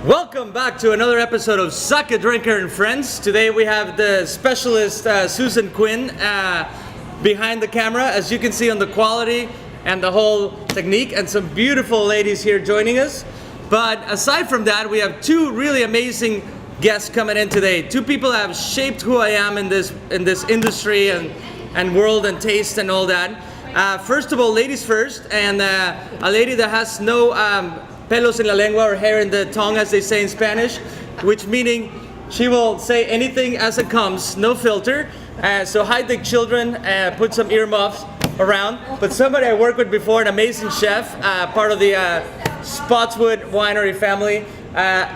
Welcome back to another episode of Sake Drinker and Friends. Today we have the specialist Susan Quinn behind the camera, as you can see on the quality and the whole technique, and some beautiful ladies here joining us. But aside from that, we have two really amazing guests coming in today. Two people that have shaped who I am in this industry and world and taste and all that. First of all, ladies first, and a lady that has no pelos en la lengua, or hair in the tongue, as they say in Spanish, which meaning she will say anything as it comes, no filter. So hide the children, put some earmuffs around. But somebody I worked with before, an amazing chef, part of the Spotswood Winery family.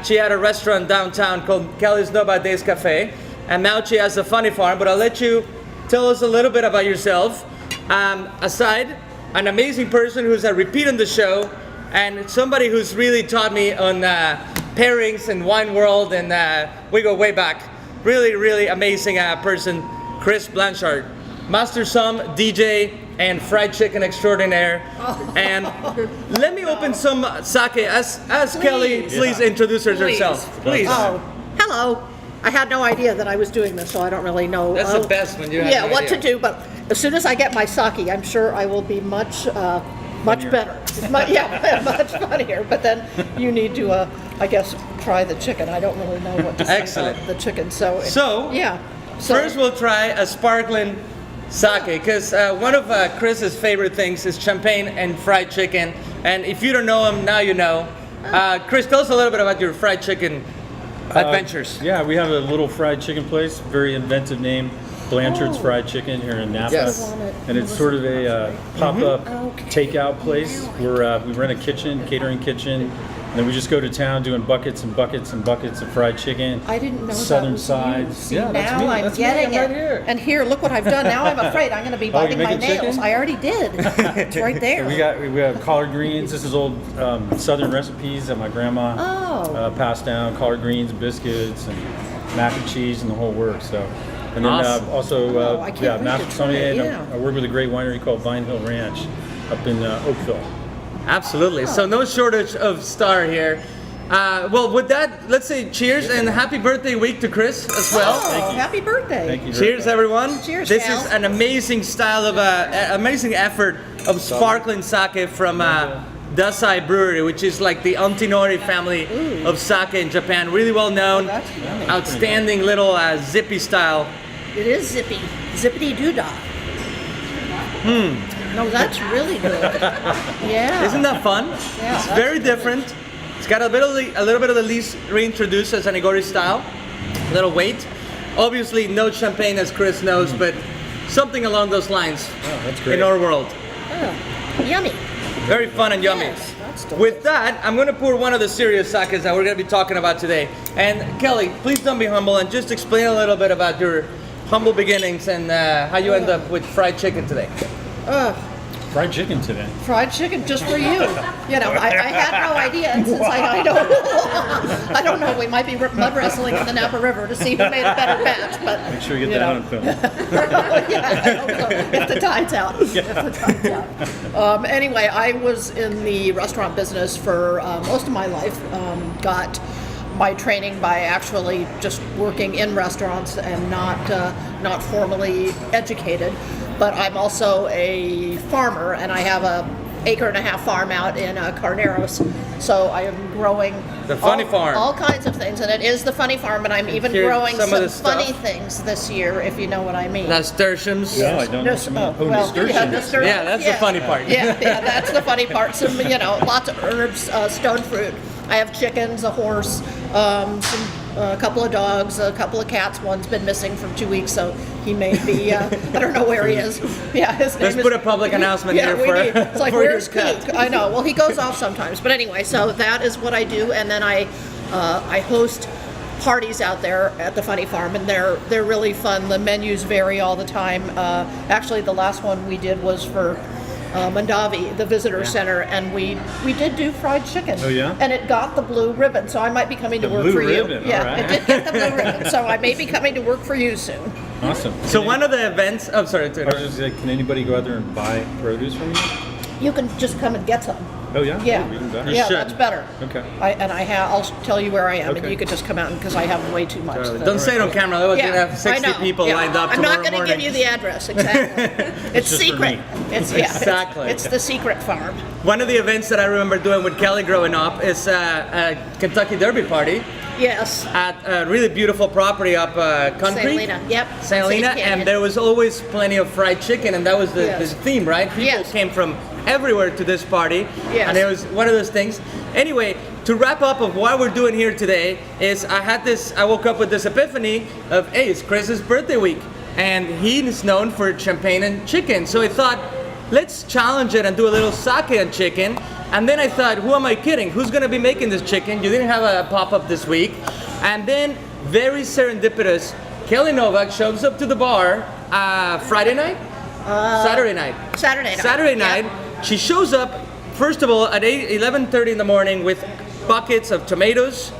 She had a restaurant downtown called Kelly's Nobades Cafe, and now she has a funny farm. But I'll let you tell us a little bit about yourself. Aside, an amazing person who's a repeat on the show, and somebody who's really taught me on pairings and wine world, and we go way back. Really, really amazing person, Chris Blanchard. Master Somm, DJ, and fried chicken extraordinaire. And let me open some sake. As Kelly, please introduce herself. Please. Oh, hello. I had no idea that I was doing this, so I don't really know. That's the best when you have no what idea. to do, but as soon as I get my sake, I'm sure I will be much better. Much funnier. But then you need to, I guess, try the chicken. I don't really know what to say about the chicken. So first we'll try a sparkling sake, because one of Chris's favorite things is champagne and fried chicken. And if you don't know him, now you know. Chris, tell us a little bit about your fried chicken adventures. Yeah, we have a little fried chicken place, very inventive name, Blanchard's Fried Chicken here in Napa. Yes. And it's sort of a pop-up takeout place where we rent a kitchen, catering kitchen, and then we just go to town doing buckets and buckets and buckets of fried chicken. I didn't know Southern that was sides. You. See, Yeah, that's now me. I'm That's getting me. I'm it. right here. And here, look what I've done. Now I'm afraid I'm going to be biting my making nails. chicken? I already did. It's right there. We have collard greens. This is old Southern recipes that my grandma passed down. Collard greens, biscuits, and mac and cheese, and the whole works. So, and then also I can't wait master to try sommelier. it, I work with a great winery called Vine Hill Ranch up in Oakville. Absolutely. So no shortage of star here. Well, with that, let's say cheers and happy birthday week to Chris as well. Happy birthday. Thank you. Cheers, everyone. Cheers, This gals. is an amazing style of, amazing effort of sparkling sake from Dasai Brewery, which is like the Antinori family of sake in Japan. Really well known, outstanding little zippy style. It is zippy. Zippity doo-dah. No, that's really good. Yeah. Isn't that fun? Yeah, It's that's very really different. It's got a little bit of the least reintroduced as an Igori style, a little weight. Obviously, no champagne, as Chris knows, but something along those lines That's great. in our world. Yummy. Very fun and yummy. Yes, that's delicious. With that, I'm going to pour one of the serious sakes that we're going to be talking about today. And Kelly, please don't be humble and just explain a little bit about your humble beginnings and how you end up with fried chicken today. Fried chicken today. Fried chicken just for you. You know, I had no idea, and since I don't know, we might be mud wrestling in the Napa River to see who made a better batch. But Make sure you get that on film. yeah, I hope so. If the tide's out. If the tide's out. Anyway, I was in the restaurant business for most of my life. Got my training by actually just working in restaurants and not formally educated. But I'm also a farmer, and I have a 1.5 acre farm out in Carneros. So I am growing The funny farm. all kinds of things, and it is the funny farm. And I'm even Here's growing some of the some funny stuff. things this year, if you know what I mean. Nasturtiums. No, I don't know what you mean. Nasturtiums. Yeah, that's the funny part. Yeah, that's the funny part. Some, lots of herbs, stone fruit. I have chickens, a horse, a couple of dogs, a couple of cats. One's been missing for 2 weeks, so he may be, I don't know where he is. Yeah, his name Let's is, put a public announcement here we for, need. It's like, for your where's cat. Cook? I know. Well, he goes off sometimes. But anyway, so that is what I do. And then I host parties out there at the Funny Farm, and they're really fun. The menus vary all the time. Actually, the last one we did was for Mandavi, the visitor center, and we did do fried chicken. Oh, yeah? And it got the blue ribbon, so I might be coming to work blue for you. ribbon, Yeah, all right. it did get the blue ribbon, so I may be coming to work for you soon. Awesome. So one of the events, oh sorry, I was just like, can anybody go out there and buy produce from you? You can just come and get some. Oh yeah. Yeah, Oh, even better. yeah, should. that's better. Okay. I'll tell you where I am, and Okay. you could just come out because I have way too much. Don't say it on camera, otherwise Yeah, you're going to have 60 I know. people Yeah. lined up I'm tomorrow not going to morning. give you the address, exactly. It's just for secret. me. It's yeah, Exactly. It's the secret farm. One of the events that I remember doing with Kelly growing up is a Kentucky Derby party Yes. at a really beautiful property up country. St. Helena. Yep. St. Helena, Canyon. and there was always plenty of fried chicken, and that was the Yes. theme, right? People Yes. came from everywhere to this party, Yes. and it was one of those things. Anyway, to wrap up of what we're doing here today is I woke up with this epiphany of, hey, it's Chris's birthday week, and he is known for champagne and chicken, so I thought, let's challenge it and do a little sake and chicken. And then I thought, who am I kidding? Who's gonna be making this chicken? You didn't have a pop-up this week. And then, very serendipitous, Kelly Novak shows up to the bar Friday night? Saturday night. Saturday night. Saturday Yep. night. She shows up, first of all, at 11:30 in the morning with buckets of tomatoes,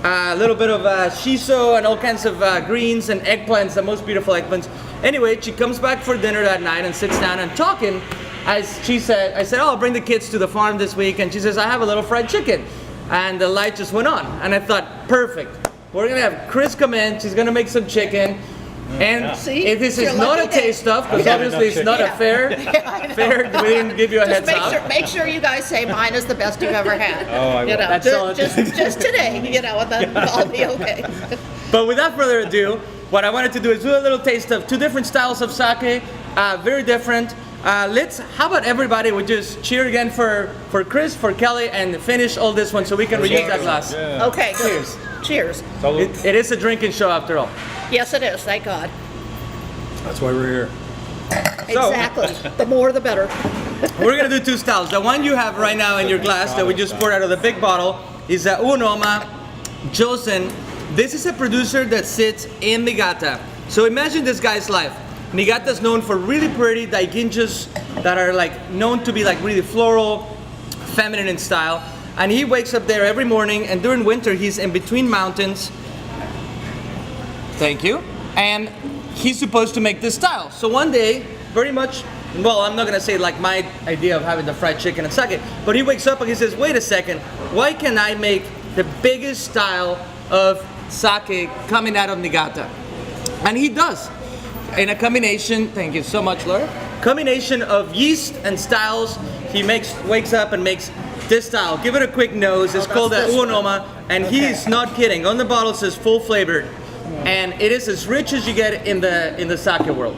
a little bit of shiso and all kinds of greens and eggplants, the most beautiful eggplants. Anyway, she comes back for dinner that night and sits down and talking. As she said, I said, oh, I'll bring the kids to the farm this week. And she says, I have a little fried chicken. And the light just went on. And I thought, perfect. We're going to have Chris come in. She's going to make some chicken. And See? if this You're is not a lucky day. taste stuff, because Yeah. obviously it's not a Yeah. fair, I know. fair, we didn't give you a Just heads up. make sure you guys say mine is the best you've ever had. Oh, I will. You know, That's all. just today, you know, and then I'll be okay. But without further ado, what I wanted to do is do a little taste of two different styles of sake, very different. How about everybody would just cheer again for Chris, for Kelly, and finish all this one so we can reuse that glass. Yeah. Okay, good. Cheers. Cheers. So It is a drinking show after all. Yes, it is. Thank God. that's why we're here. Exactly. The more, the better. We're gonna do two styles. The one you have right now in your glass that we just poured out of the big bottle is a Uonoma Josen. This is a producer that sits in Niigata. So imagine this guy's life. Niigata is known for really pretty daiginjus that are like known to be like really floral, feminine in style. And he wakes up there every morning, and during winter he's in between mountains. Thank you. And he's supposed to make this style. So one day, very much, well, I'm not gonna say like my idea of having the fried chicken and sake, but he wakes up and he says, wait a second, why can I make the biggest style of sake coming out of Niigata? And he does. In a combination, thank you so much, Laura, combination of yeast and styles, he wakes up and makes this style. Give it a quick nose. It's that's called the this one. Uonoma, and Okay. he's not kidding. On the bottle it says full flavored, and it is as rich as you get in the sake world.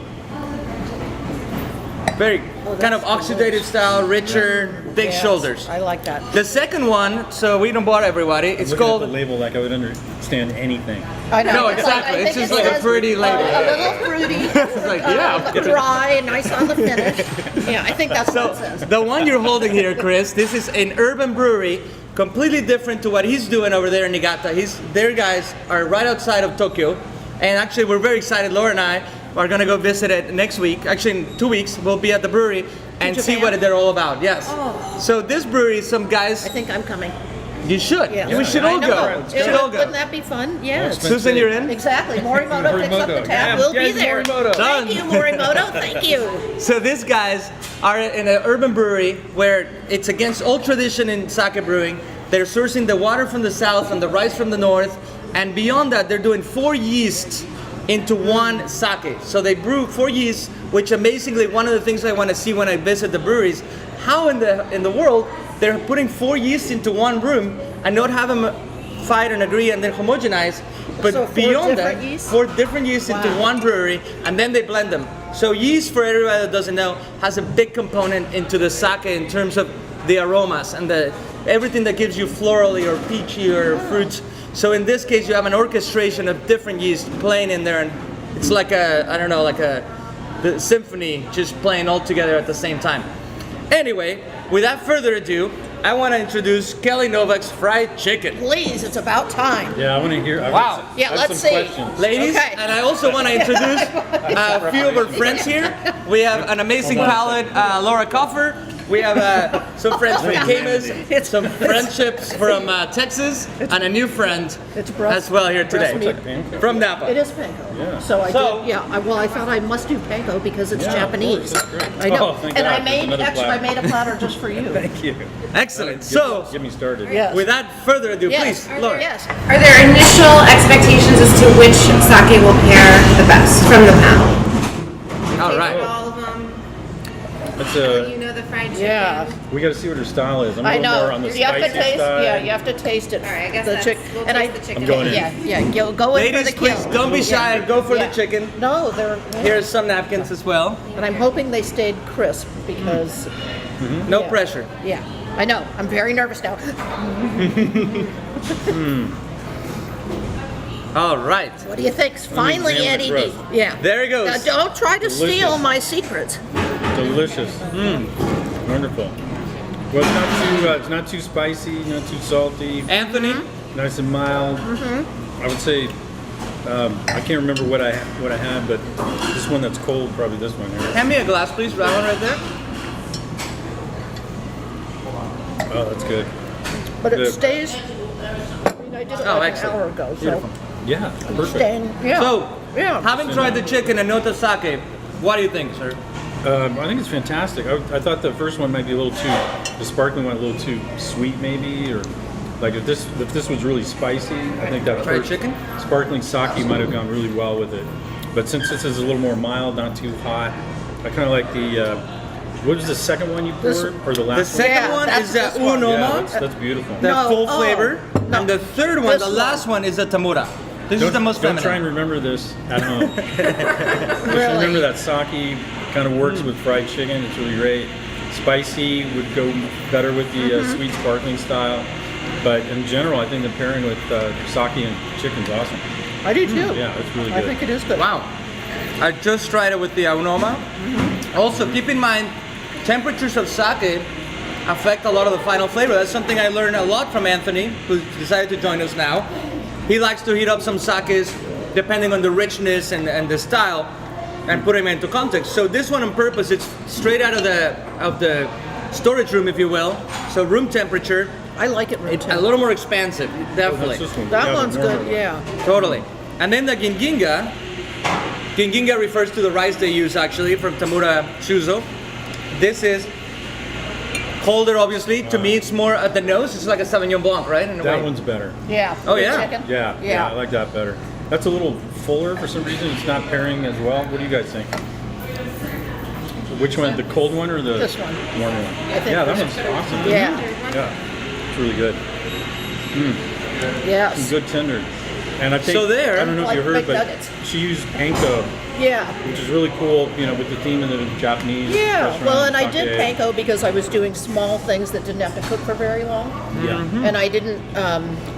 Very kind of that's oxidated style, richer, big Yes, shoulders. I like that. The second one, so we don't bore everybody. It's Looking called. at the label like I would understand anything. I know. No, It's exactly. I It's think just it like a says, fruity label. A little fruity. It's like, yeah. Dry, nice on the finish. Yeah, I think that's what it So says. the one you're holding here, Chris, this is an urban brewery, completely different to what he's doing over there in Niigata. Their guys are right outside of Tokyo, and actually we're very excited. Laura and I are gonna go visit it next week. Actually, in 2 weeks, we'll be at the brewery and see Japan? what they're all about. Yes. Oh. So this brewery, some I guys, think I'm coming. you should. Yeah. We should I all know. go. We should all Wouldn't go. that be fun? Yes. Susan, you're in. Exactly. Morimoto picks up the Morimoto. tab. Yeah, We'll be yes, there. Morimoto. Done. Thank you, Morimoto. Thank you. So these guys are in an urban brewery where it's against all tradition in sake brewing. They're sourcing the water from the south and the rice from the north, and beyond that, they're doing 4 yeasts into one sake. So they brew 4 yeasts, which amazingly, one of the things I want to see when I visit the breweries, how in the world they're putting 4 yeasts into one room and not have them fight and agree and then homogenize. But So 4 beyond different that, yeasts? 4 different yeasts into Wow. one brewery, and then they blend them. So yeast, for everybody that doesn't know, has a big component into the sake in terms of the aromas and everything that gives you florally or peachy or fruits. So in this case, you have an orchestration of different yeast playing in there, and it's like the symphony just playing all together at the same time. Anyway, without further ado, I want to introduce Kelly Novak's fried chicken. Please, it's about time. Yeah, I want to hear. Wow. Yeah, I have let's some see. questions. Ladies, Okay. and I also want to introduce a few of our friends here. We have an amazing palate, Laura Koffer, We have some friends from Camus, some friendships from Texas, and a new friend It's breast- as well here today breast meat. Panko. from Napa. It is panko. Yeah. So I So- did. Yeah. Well, I found I must do panko because it's Yeah, of Japanese. course, that's great. I know. Oh, thank and God, I made another actually platter. I made a platter just for you. Thank you. Excellent. So, Get me started. Yes. without further ado, Yes. please, Laura. Yes. Are there initial expectations as to which sake will pair the best from the panel? All right. All of them. That's You know the fried chicken. Yeah. we got to see what her style is. I'm a I little know. more on the You have to spicy taste. side. Yeah, you have to taste it. All right, I guess the that's, chick- we'll and taste I, the chicken. I'm going in. Yeah, go in Ladies, for the kill. please don't be shy. Yeah. Go for Yeah. the chicken. No, they're. Here's some napkins as well. And I'm hoping they stayed crisp because. No Yeah. pressure. Yeah, I know. I'm very nervous now. All right. What do you think? Finally, examine Eddie. the D. crust. Yeah. There he goes. Now, don't try to steal Delicious. my secrets. Delicious. Wonderful. Well, it's not too spicy, not too salty. Anthony, Nice and mild. I would say I can't remember what I had, but this one that's cold, probably this one here. hand me a glass, please. That one right there. Oh, that's good. But it Good. stays. I mean, I did it Oh, like excellent. an hour ago. Beautiful. Yeah, perfect. Staying, yeah. So, yeah. having tried the chicken and Nota Sake, what do you think, sir? I think it's fantastic. I thought the first one might be a little too, the sparkling one a little too sweet, maybe, or like if this was really spicy, I think that Fried first chicken? sparkling sake might have gone really well with it. But since this is a little more mild, not too hot, I kind of like the. What was the second one you poured, or the The last one? second Yeah, one that's is the this one. Yeah, Unoma, that's beautiful. the No, full oh, flavor, no. and the third one, This the one. last one, is the Tamura. This is the most Don't try and feminine. remember this at home. Just Really? remember that sake kind of works with fried chicken. It's really great. Spicy would go better with the sweet sparkling style. But in general, I think the pairing with sake and chicken is awesome. I do too. Yeah, it's really I good. think it is good. Wow. I just tried it with the Unoma. Also, keep in mind, temperatures of sake affect a lot of the final flavor. That's something I learned a lot from Anthony, who decided to join us now. He likes to heat up some sakes depending on the richness and the style and put them into context. So this one on purpose, it's straight out of the storage room, if you will. So room temperature, I like it. it's a little more expansive, definitely. That's this one. That Yeah, the one's warmer good. one. Yeah. Totally. And then the ginginga refers to the rice they use actually from Tamura Shuzo. This is colder, obviously. To me, it's more at the nose. It's like a Sauvignon Blanc, right? In a That way. one's better. Yeah. Oh, The yeah? chicken. Yeah, Yeah. I like that better. That's a little fuller for some reason. It's not pairing as well. What do you guys think? Which one? The cold one or the This one. warm one? think Yeah, that this one's awesome. Yeah. Yeah, it's really good. Yes. Good tender. And I think, So there- I don't know if you Like heard, but McNuggets. she used panko, Yeah. which is really cool, you know, with the theme of the Japanese Yeah. restaurant. Well, and I did sake. panko because I was doing small things that didn't have to cook for very long. Yeah. And I didn't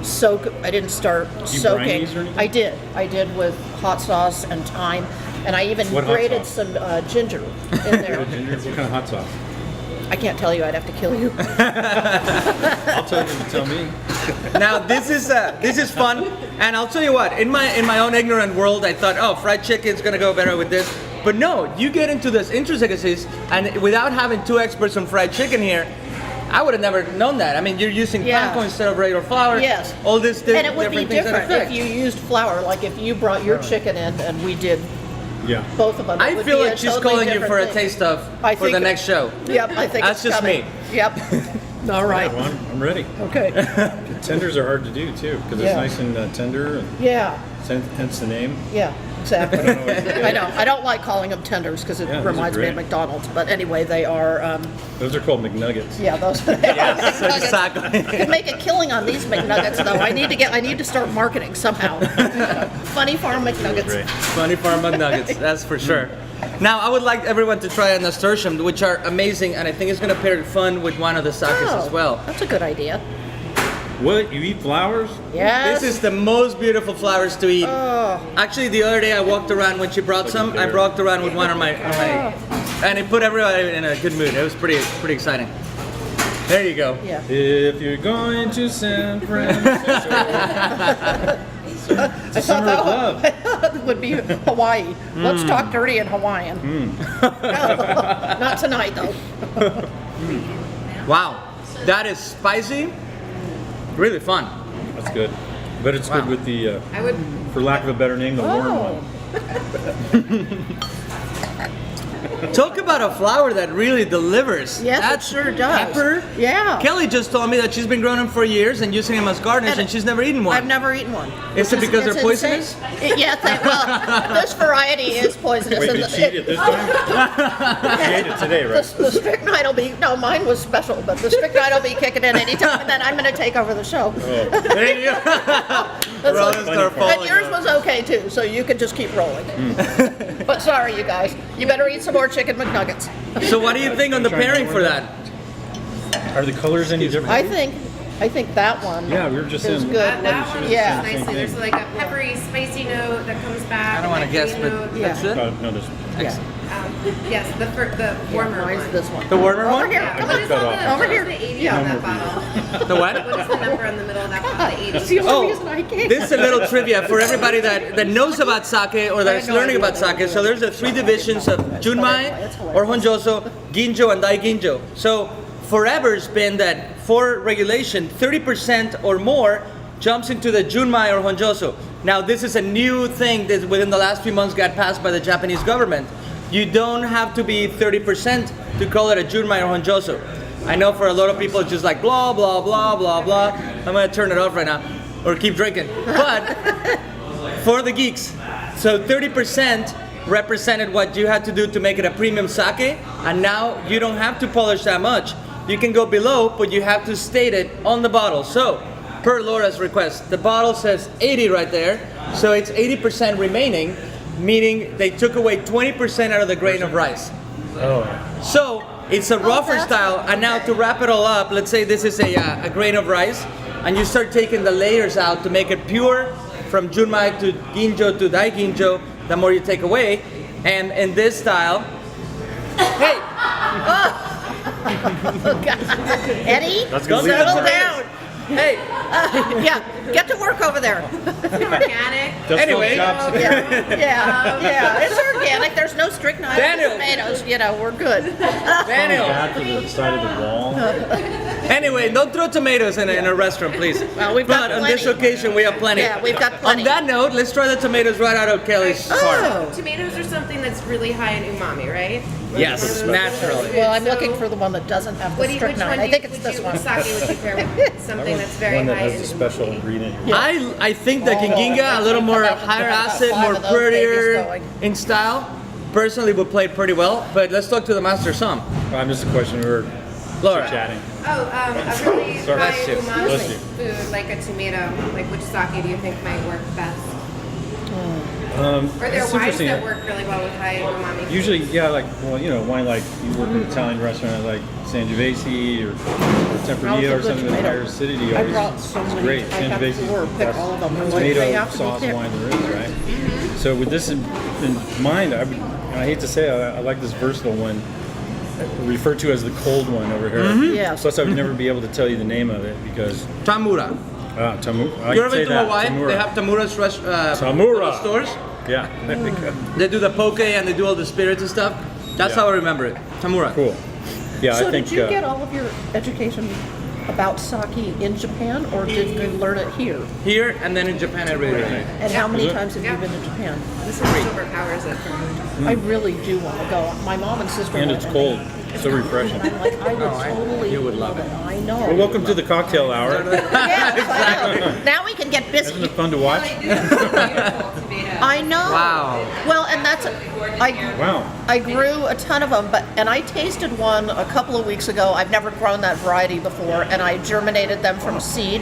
soak. I didn't start you brine soaking. these or anything? I did. I did with hot sauce and thyme, and I even What hot grated sauce? some ginger in there. Ginger, what kind of hot sauce? I can't tell you. I'd have to kill you. I'll tell you if you tell me. Now this is fun, and I'll tell you what. In my own ignorant world, I thought, oh, fried chicken's gonna go better with this. But no, you get into this intricacies, and without having two experts on fried chicken here, I would have never known that. I mean, you're using Yeah. panko instead of regular flour. Yes. All this And it would be different things that different affect. if you used flour. Like if you brought your chicken in and we did Yeah. both of them. It I would feel be a like she's totally calling you different for a thing. taste of I for the think- next show. Yep, I think That's it's just coming. me. Yep. All right. Well, I'm ready. Okay. Tenders are hard to do too, because Yeah. it's nice and tender, and Yeah. hence the name. Yeah. Exactly. I I know. I don't like calling them tenders because it Yeah, those are reminds me of great. McDonald's. But anyway, they are. Those are called McNuggets. Yeah, those. Yes, McNuggets. exactly. Could make a killing on these McNuggets though. I need to start marketing somehow. Funny Farm McNuggets. Great. Funny Farm McNuggets, that's for sure. Now, I would like everyone to try a nasturtium, which are amazing, and I think it's going to pair fun with one of the sakes as well. That's a good idea. What? You eat flowers? Yes. This is the most beautiful flowers to eat. Oh. Actually, the other day I walked around when she brought some. I pear. walked around with one on my, and it put everybody in a good mood. It was pretty exciting. There you go. Yeah. If you're going to San Francisco, it's a summer of love. It would be Hawaii. Let's talk dirty in Hawaiian. Not tonight, though. Wow, that is spicy. Really fun. That's good. But it's good with the, I would. for lack of a better name, the warm Oh. one. Talk about a flower that really delivers. Yes, That's it sure does. Pepper. Yeah. Kelly just told me that she's been growing them for years and using them as garnish, and she's never eaten one. I've never eaten one. Is it because It's they're poisonous? insane. Yes, well, this variety is poisonous. Wait, and did she eat it this time? She ate it today, right? The strychnine will be, no, mine was special, but the strychnine will be kicking in anytime, and then I'm going to take over the show. There you go. That's Rolling like- Star and falling yours out. was okay too, so you could just keep rolling. But sorry, you guys, you better eat some more chicken McNuggets. So what do you think on the pairing for that? Are the colors any different? I think that one. Yeah, we were just is in. good. That one Yeah. is nicely. There's like a peppery, spicy note that comes back. I don't want to a guess, green but note. that's it. No, this one. Excellent. Yes, the warmer Mine's one. this one. The warmer Over one? here, Yeah, come what on. is Cut on off. the, Over what is here. the 80 Yeah. on that bottle? The what? What is the number in the middle of that bottle? The 80. That's the only Oh, reason I came. this is a little trivia for everybody that knows about sake or that's I had no learning idea about what they sake. So there's the three divisions of Junmai or Honjoso, Ginjo, and Daiginjo. So forever's been that for regulation, 30% or more jumps into the Junmai or Honjoso. Now this is a new thing that within the last few months got passed by the Japanese government. You don't have to be 30% to call it a Junmai or Honjoso. I know for a lot of people it's just like blah, blah, blah, blah, blah. I'm gonna turn it off right now or keep drinking. But for the geeks, so 30% represented what you had to do to make it a premium sake, and now you don't have to polish that much. You can go below, but you have to state it on the bottle. So, per Laura's request, the bottle says 80 right there, so it's 80% remaining, meaning they took away 20% out of the grain of rice. Oh, So it's a rougher that's- style, and now to wrap it all up, let's say this is a grain of rice, and you start taking the layers out to make it pure, from Junmai to Ginjo to Daiginjo, the more you take away. And in this style, hey, Eddie, That's gonna settle leave it. down. hey, Yeah, get to work over there. Organic. that's Anyway. no chops. Yeah, it's organic. There's no strychnine, Daniel. tomatoes. You know, we're good. Daniel. Bad for the side of the wall. Anyway, don't throw tomatoes in a restaurant, please. Well, we've got But on this plenty. occasion, we have plenty. Yeah, we've got plenty. On that note, let's try the tomatoes right out of Kelly's farm. Oh, Tomatoes are something that's really high in umami, right? Yes, naturally. well, I'm looking for the one that doesn't have the Which one strychnine. do I you, think it's would this you, one. which sake would you pair with something that's very One that high has in a special umami? ingredient. I think the Kinginga, a little more higher acid, Five more of those babies prettier going. in style, personally would play pretty well. But let's talk to the master some. I'm just a question. We were Laura. chatting. Oh, a really Sorry. high Bless you. umami Bless you. food like a tomato. Like which sake do you think might work best? Or there It's are wines interesting. that work really well with high umami. Usually, yeah, like, well, you know, wine like you work in an Italian restaurant like Sangiovese or Tempranillo or good something with tomato. higher acidity. I always brought so it's many. great. I have Sangiovese is four, the pick best all of them. I'm like, tomato they have to be sauce picked. wine there is, right? So with this in mind, I hate to say I like this versatile one, referred to as the cold one over here. Yes. Plus, I would never be able to tell you the name of it because Tamura. Tamu. I You can ever say been to that. Hawaii? Tamura. They have Tamura's Tamura. little stores. Yeah. There we go. They do the poke and they do all the spirits and stuff. That's Yeah. how I remember it. Tamura. Cool. Yeah, So I think. did you get all of your education about sake in Japan, or did you learn it here? Here and then in Japan, I really like it. And how many Is it? times have Yeah. you been to Japan? This one overpowers it for me. I really do want to go. My mom and sister And went, it's cold. So refreshing. And I'm like, I would totally you would love it. I know. Well, welcome to the cocktail hour. Yes, I know. Now we can get Isn't busy. it fun to watch? I know. Wow. Well, and that's Wow. I grew a ton of them, and I tasted one a couple of weeks ago. I've never grown that variety before, and I germinated them from seed.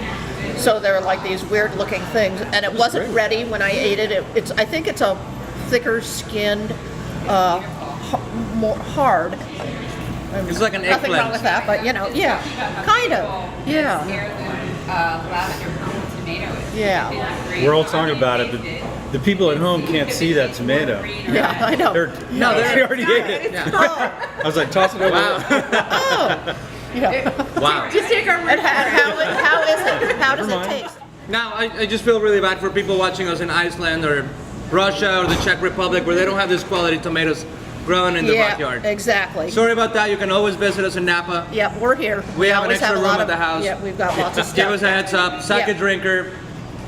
So they're like these weird looking things, and it wasn't great. ready when I ate it. I think it's a thicker skinned, more hard. It's like an Nothing wrong with eggplant. that, but yeah, kind of, yeah, yeah, We're all talking about it, but the people at home can't see that tomato. yeah. I know. No, they already ate it. Oh, I was like, toss it over. Wow. oh, yeah. Wow. Just take our And how is it? How does Never it mind. taste? Now, I just feel really bad for people watching us in Iceland or Russia or the Czech Republic where they don't have this quality tomatoes. growing in the Yeah, backyard. exactly. Sorry about that. You can always visit us in Napa. Yep, we're here. We have an always extra a room lot at the house. Yeah, we've got lots of stuff. Give us a heads up. Sake Yeah. Drinker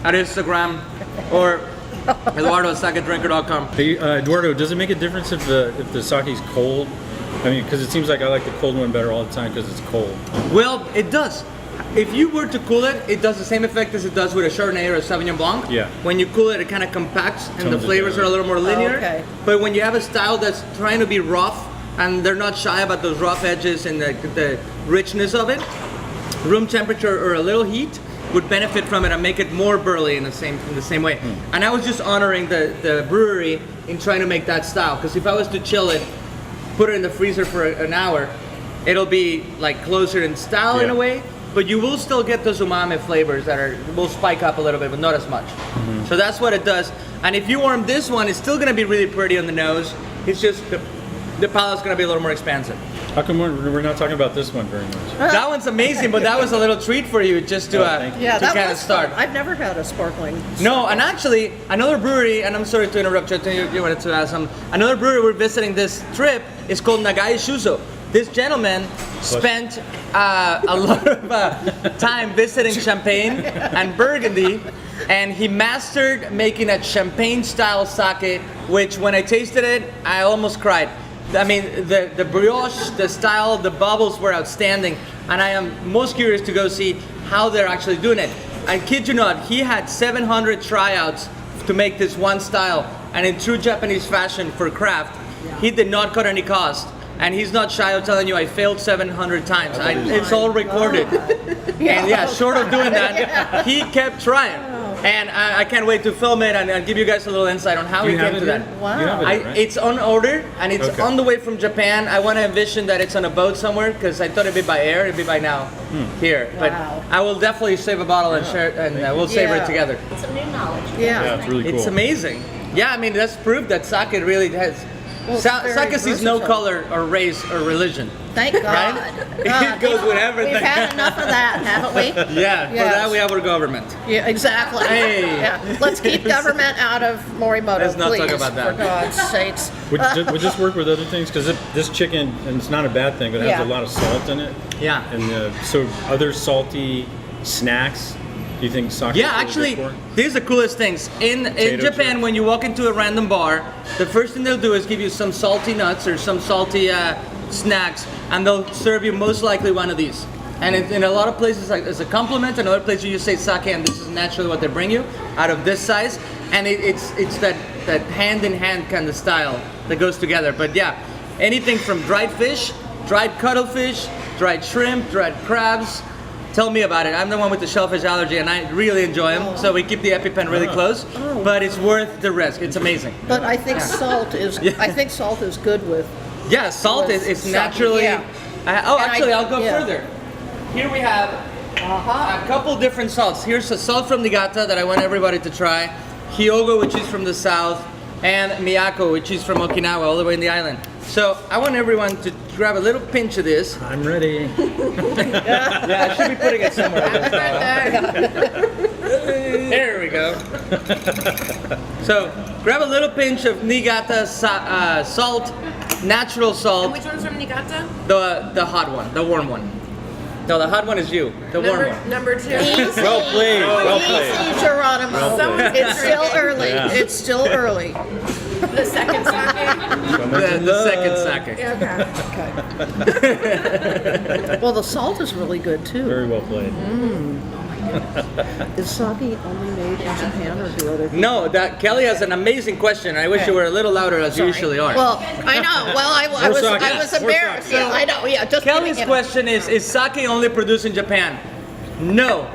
at Instagram or eduardo@sakedrinker.com. Hey, Eduardo, does it make a difference if the sake's cold? I mean, because it seems like I like the cold one better all the time because it's cold. Well, it does. If you were to cool it, it does the same effect as it does with a Chardonnay or a Sauvignon Blanc. Yeah. When you cool it, it kind of compacts and the Tones it flavors down. are a little more linear. okay. But when you have a style that's trying to be rough and they're not shy about those rough edges and the richness of it, room temperature or a little heat would benefit from it and make it more burly in the same way. And I was just honoring the brewery in trying to make that style, because if I was to chill it, put it in the freezer for an hour, it'll be like closer in style in a Yeah. way, but you will still get those umami flavors that will spike up a little bit, but not as much. So that's what it does. And if you warm this one, it's still gonna be really pretty on the nose. It's just the palate's gonna be a little more expansive. How come we're not talking about this one very much? That one's amazing, but that was a little treat for you just to, thank you. Yeah, to that kind of was start. fun. I've never had a sparkling. No, and actually, another brewery, and I'm sorry to interrupt you, you wanted to ask some. Another brewery we're visiting this trip is called Nagai Shuzo. This gentleman spent a lot of time visiting Champagne and Burgundy, and he mastered making a Champagne-style sake, which when I tasted it, I almost cried. I mean, the brioche, the style, the bubbles were outstanding, and I am most curious to go see how they're actually doing it. I kid you not, he had 700 tryouts to make this one style, and in true Japanese fashion for craft, he did not cut any cost. And he's not shy of telling you I failed 700 times. It's all recorded. And yeah, short of doing that, he kept trying. And I can't wait to film it and give you guys a little insight on how Do he you have came it to here? that. Wow. You have it, right? It's on order and it's Okay. on the way from Japan. I want to envision that it's on a boat somewhere because I thought it'd be by air. It'd be by now here. But Wow. I will definitely save a bottle and share it, and we'll savor Yeah. it together. Some new knowledge. Yeah, Yeah. it's really cool. It's amazing. Yeah, I mean that's proof that sake really has. Well, it's very Sake sees no versatile. color or race or religion. Thank God. Right? It goes with everything. We've had enough of that, haven't we? Yeah, for Yes. that we have our government. Yeah, exactly. Hey. Yeah. Let's keep government out of Morimoto, Let's not please, talk about that. for God's sakes. Would this work with other things? Because this chicken, and it's not a bad thing, but it has Yeah. a lot of salt in it. Yeah. And so other salty snacks, do you think sake? Yeah, actually, these are the coolest things. In Potato Japan, chips. when you walk into a random bar, the first thing they'll do is give you some salty nuts or some salty snacks, and they'll serve you most likely one of these. And in a lot of places, like as a compliment, in other places you just say sake, and this is naturally what they bring you out of this size. And it's that hand in hand kind of style that goes together. But yeah, anything from dried fish, dried cuttlefish, dried shrimp, dried crabs. Tell me about it. I'm the one with the shellfish allergy, and I really enjoy them. So we keep the EpiPen really close, but it's worth the risk. It's amazing. But I think salt is. I think salt is good with. Yeah, salt With is sake, naturally. yeah. Actually, I'll go yeah. further. Here we have a couple different salts. Here's a salt from Niigata that I want everybody to try. Hyogo, which is from the south, and Miyako, which is from Okinawa, all the way in the island. So I want everyone to grab a little pinch of this. I'm ready. Yeah, I should be putting it somewhere. There we go. So grab a little pinch of Niigata salt, natural salt, Which one's from Niigata? the hot one, the warm one. No, the hot one is you, the warm one. Number 2. Easy. Well played. Well played. Easy, Geronimo. played. It's still early. Yeah. It's still early. The second sake. The second sake. Okay. Well, the salt is really good too. Very well played. Is sake only made in Japan or do other people? No, that Kelly has an amazing question. I wish Okay. you were a little louder as you usually are. Well, I know. Well, I More was sake. I was More embarrassed. sake. Yeah, I know. Yeah, just Kelly's giving him- question is sake only produced in Japan? No.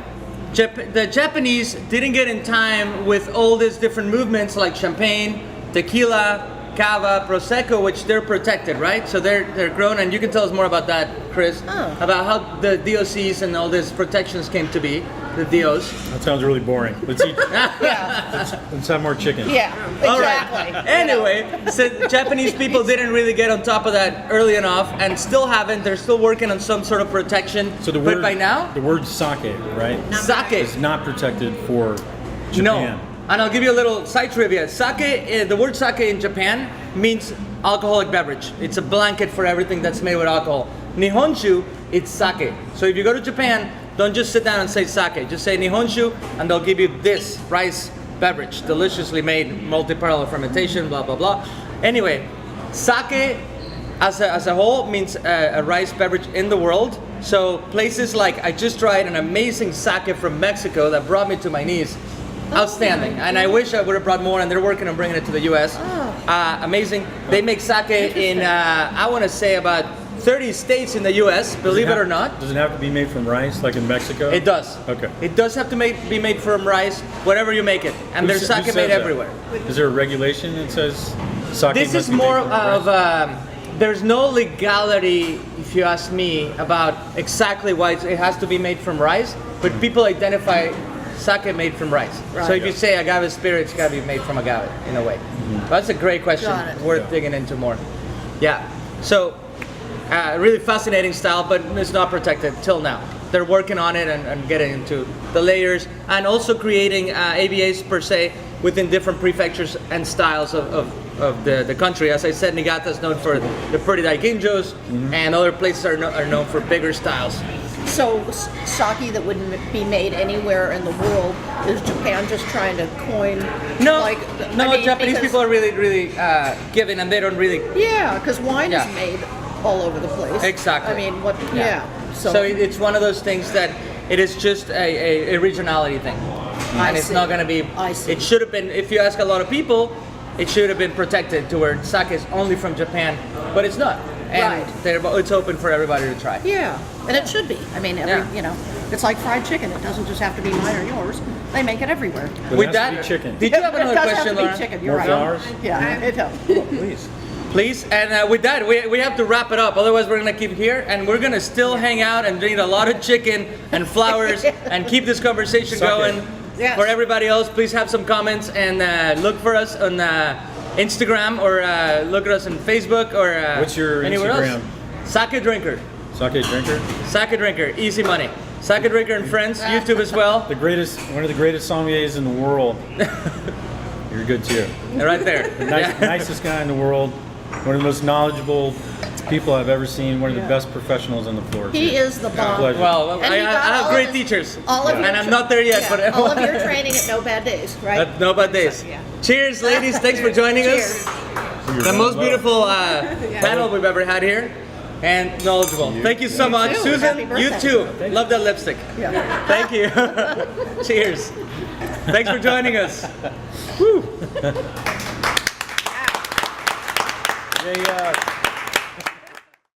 The Japanese didn't get in time with all these different movements like champagne, tequila, cava, prosecco, which they're protected, right? So they're grown, and you can tell us more about that, Chris, Oh. about how the DOCs and all these protections came to be, the DOs. That sounds really boring. Let's eat. Yeah. Let's have more chicken. Yeah. All Exactly. right. Anyway, so Japanese people didn't really get on top of that early enough, and still haven't. They're still working on some sort of protection. So the but word by now, the word sake, right, sake. is not protected for No. Japan. And I'll give you a little side trivia. Sake, the word sake in Japan means alcoholic beverage. It's a blanket for everything that's made with alcohol. Nihonshu, it's sake. So if you go to Japan, don't just sit down and say sake. Just say Nihonshu, and they'll give you this rice beverage, deliciously made, multi-parallel fermentation, blah, blah, blah. Anyway, sake as a whole means a rice beverage in the world. So places like, I just tried an amazing sake from Mexico that brought me to my knees. Outstanding. And I wish I would have brought more, and they're working on bringing it to the US. Amazing. They make sake in, I want to say about 30 states in the US, believe it or not. Does it have to be made from rice, like in Mexico? It does. Okay. It does have to be made from rice, whatever you make it. And there's Who sake says made that? everywhere. Is there a regulation that says sake This must is be made more from of, rice? there's no legality, if you ask me, about exactly why it has to be made from rice, but people identify sake made from rice. So if you say agave spirit, it's got to be made from agave, in a way. That's a great question, Got it. worth digging into more. Yeah, so really fascinating style, but it's not protected till now. They're working on it and getting into the layers, and also creating ABAs per se within different prefectures and styles of the country. As I said, Niigata is known for the pretty daiginjos, and other places are known for bigger styles. So sake that wouldn't be made anywhere in the world, is Japan just trying to coin? No, like, no, I mean, Japanese because- people are really giving, and they don't really. Yeah, because wine Yeah. is made all over the place. Exactly. I mean, what? Yeah. So it's one of those things that it is just a regionality thing, I and it's see. not going to be. I see. It should have been. If you ask a lot of people, it should have been protected to where sake is only from Japan, but it's not. And it's open for everybody to try. Yeah, and it should be. I mean, you know, it's like fried chicken. It doesn't just have to be mine or yours. They make it everywhere. But With it has to that, be chicken. did you have It another does question, have to Laura? be chicken. You're More right. flowers? Yeah, it does. Please. Please, and with that, we have to wrap it up. Otherwise, we're gonna keep here, and we're gonna still hang out and eat a lot of chicken and flowers, and keep this conversation Suck going. it. Yes. For everybody else, please have some comments and look for us on Instagram, or look at us on Facebook, or What's your anywhere Instagram? else. Sake Drinker, Sake drinker? Sake Drinker, easy money. Sake Drinker and Friends, YouTube as well. One of the greatest sommeliers in the world. You're good too. Right there. Nicest guy in the world. One of the most knowledgeable people I've ever seen. One of the best professionals on the floor. He too. is the bomb. Pleasure. Well, And I he got have all great of his- teachers, all of your and I'm not there yet. But all of your training at No Bad Days, right? No bad days. Yeah. Cheers, ladies. Thanks for joining Cheers. us. You're The most welcome. beautiful panel we've ever had here, and knowledgeable. Thank you so much, too. Susan. Happy You birthday. too. Love that lipstick. Yeah. Thank you. Cheers. Thanks for joining us. Woo. Yeah.